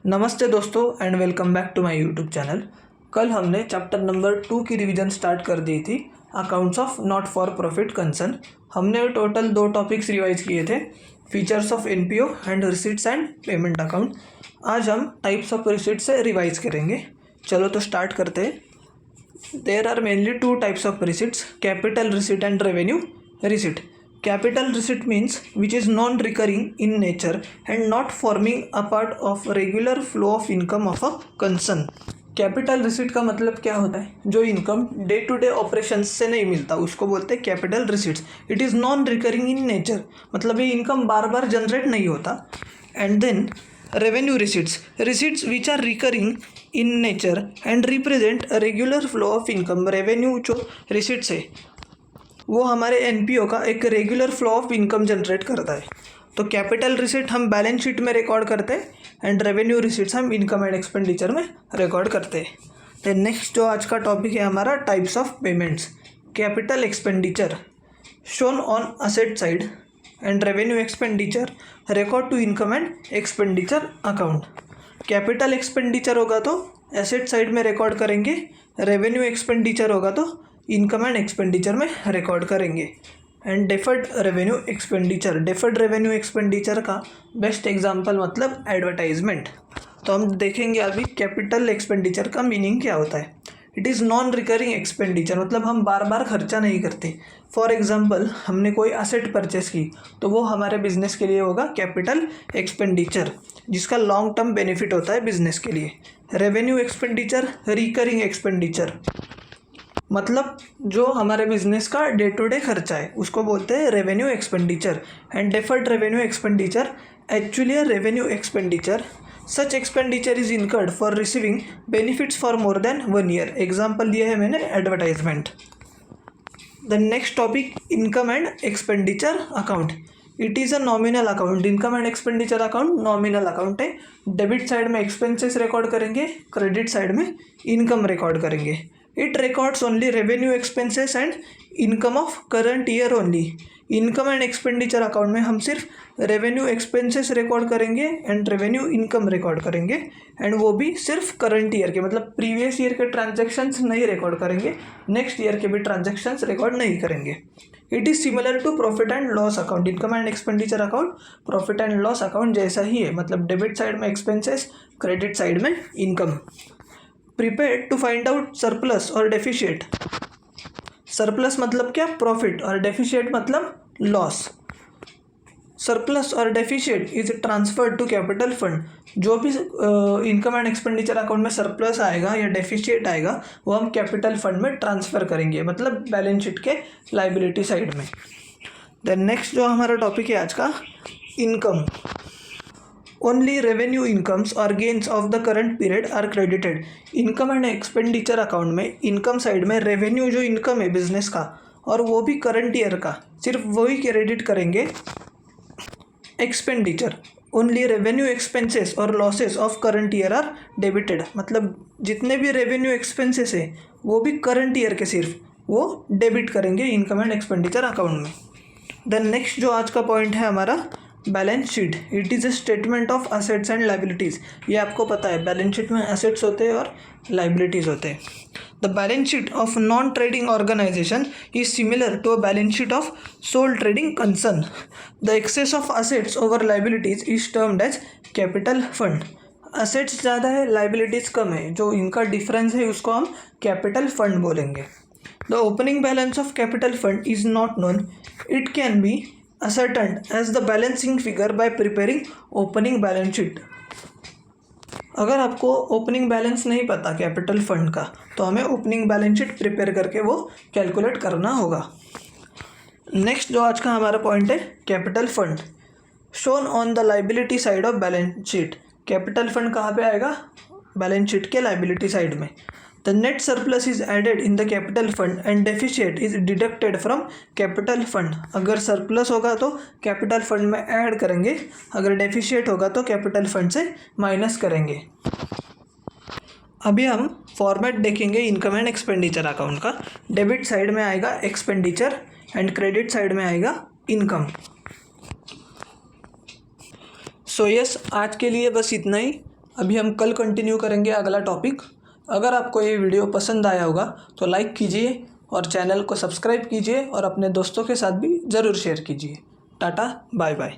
नमस्ते दोस्तों and welcome back to my YouTube channel. कल हमने चैप्टर नंबर 2 की रिवीजन स्टार्ट कर दी थी, accounts of not for profit concern. हमने टोटल 2 टॉपिक्स रिवाइज किए थे, features of NPO and receipts and payment account. आज हम टाइप्स ऑफ रिसीट्स से रिवाइज करेंगे। चलो तो स्टार्ट करते हैं। There are mainly 2 types of receipts, capital receipt and revenue receipt. Capital receipt means which is non-recurring in nature and not forming a part of regular flow of income of a concern. Capital receipt का मतलब क्या होता है? जो income day to day operation से नहीं मिलता उसको बोलते हैं capital receipts. It is non recurring in nature, मतलब ये इनकम बार बार जनरेट नहीं होता. And then revenue receipts, receipts which are recurring in nature and represent regular flow of income. Revenue जो रिसीट्स है वो हमारे एनपीओ का एक regular flow of income generate करता है. तो कैपिटल रिसीट हम बैलेंस शीट में रिकॉर्ड करते हैं एंड रेवेन्यू रिसीट्स हम इनकम एंड एक्सपेंडिचर में रिकॉर्ड करते हैं. देन नेक्स्ट जो आज का टॉपिक है हमारा, types of payments. Capital expenditure shown on asset side and revenue expenditure record to income and expenditure account. Capital expenditure होगा तो एसेट साइड में रिकॉर्ड करेंगे, रेवेन्यू एक्सपेंडिचर होगा तो इनकम एंड एक्सपेंडिचर में रिकॉर्ड करेंगे. And deferred revenue expenditure, deferred revenue expenditure का best example मतलब एडवर्टाइजमेंट. तो हम देखेंगे अभी कैपिटल एक्सपेंडिचर का मीनिंग क्या होता है. It is non recurring expenditure, मतलब हम बार बार खर्चा नहीं करते. फॉर एग्जांपल हमने कोई असेट परचेस की तो वो हमारे बिजनेस के लिए होगा कैपिटल एक्सपेंडिचर, जिसका लॉन्ग टर्म बेनिफिट होता है बिजनेस के लिए. रेवेन्यू एक्सपेंडिचर रिकरिंग एक्सपेंडिचर, मतलब जो हमारे बिजनेस का डे टू डे खर्चा है उसको बोलते हैं revenue expenditure. And deferred revenue expenditure actually a revenue expenditure. Such expenditure is incurred for receiving benefits for more than 1 year. Example दिया है मैंने advertisement. The next topic, income and expenditure account. It is a nominal account. Income and expenditure account nominal account है. Debit side में expenses record करेंगे, credit side में income record करेंगे. It records only revenue expenses and income of current year only. Income and expenditure account में हम सिर्फ revenue expenses record करेंगे and revenue income record करेंगे, एंड वो भी सिर्फ करंट ईयर के, मतलब प्रीवियस ईयर के ट्रांजैक्शंस नहीं रिकॉर्ड करेंगे, नेक्स्ट ईयर के भी ट्रांजैक्शंस रिकॉर्ड नहीं करेंगे. It is similar to profit and loss account. Income and expenditure account profit and loss account जैसा ही है, मतलब डेबिट साइड में एक्सपेंसेस, क्रेडिट साइड में income. Prepared to find out surplus और डेफिशिएट. सरप्लस मतलब क्या? प्रॉफिट, और डेफिशिएट मतलब लॉस. सरप्लस और deficit is transferred to capital fund. जो भी इनकम एंड एक्सपेंडिचर अकाउंट में सरप्लस आएगा या डेफिशिएट आएगा वो हम कैपिटल फंड में ट्रांसफ़र करेंगे, मतलब बैलेंस शीट के लाइबिलिटी साइड में. देन नेक्स्ट जो हमारा टॉपिक है आज का, income. Only revenue incomes or gains of the current period are credited. Income and expenditure account में इनकम साइड में रेवेन्यू जो इनकम है बिजनेस का और वो भी करंट ईयर का, सिर्फ वही क्रेडिट करेंगे. एक्सपेंडिचर, ओनली रेवेन्यू एक्सपेंसेस और losses of current year are debited, मतलब जितने भी रेवेन्यू एक्सपेंसेस है वो भी करंट ईयर के सिर्फ वो डेबिट करेंगे इनकम एंड एक्सपेंडिचर अकाउंट में. देन नेक्स्ट जो आज का पॉइंट है हमारा, balance sheet. It is a statement of assets and liabilities. ये आपको पता है बैलेंस शीट में असेट्स होते हैं और लाइबिलिटीज़ होते हैं. The balance sheet of non trading organisation is similar to a balance sheet of sole trading concern. The excess of assets over liabilities is termed as capital fund. Assets ज़्यादा है, liabilities कम है, जो इनका difference है उसको हम capital fund बोलेंगे. The opening balance of capital fund is not known. It can be ascertained as the balancing figure by preparing opening balance sheet. अगर आपको ओपनिंग बैलेंस नहीं पता कैपिटल फंड का तो हमें ओपनिंग बैलेंस शीट प्रिपेयर करके वो कैलकुलेट करना होगा. नेक्स्ट जो आज का हमारा पॉइंट है, capital fund shown on the liability side of balance sheet. Capital fund कहाँ पे आएगा? बैलेंस शीट के लाइबिलिटी साइड में. The net surplus is added in the capital fund and deficit is deducted from capital fund. अगर surplus होगा तो capital fund में add करेंगे, अगर डेफिशिएट होगा तो कैपिटल फंड से माइनस करेंगे. अभी हम फॉर्मेट देखेंगे इनकम एंड एक्सपेंडिचर अकाउंट का. डेबिट साइड में आएगा एक्सपेंडिचर एंड क्रेडिट साइड में आएगा इनकम. सो यस, आज के लिए बस इतना ही. अभी हम कल कंटिन्यू करेंगे अगला टॉपिक। अगर आपको ये वीडियो पसंद आया होगा तो लाइक कीजिए और चैनल को सब्सक्राइब कीजिए और अपने दोस्तों के साथ भी ज़रूर शेयर कीजिए। Tata bye bye.